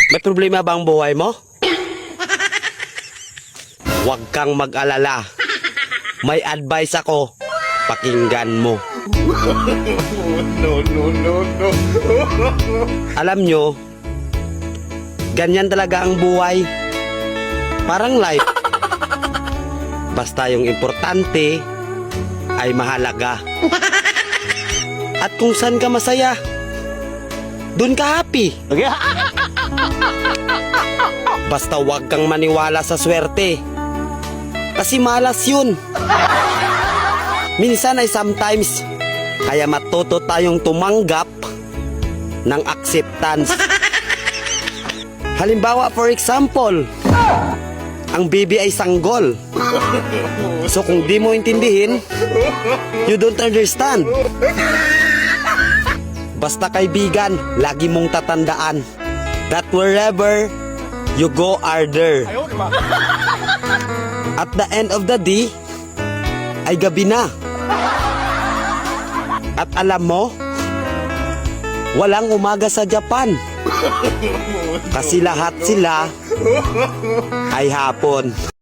May problema ba ang buhay mo? Huwag kang mag-alala. May advice ako. Pakinggan mo. No. Alam nyo, ganyan talaga ang buhay. Parang life. Basta yung importante ay mahalaga. At kung saan ka masaya, dun ka happy. Basta wag kang maniwala sa swerte. Kasi malas yun. Minsan ay sometimes, kaya matuto tayong tumanggap ng acceptance. Halimbawa, for example, ang baby ay sanggol. So kung di mo intindihin, you don't understand. Basta kaibigan, lagi mong tatandaan that wherever you go are there. At the end of the day, ay gabi na. At alam mo, walang umaga sa Japan. Kasi lahat sila ay hapon.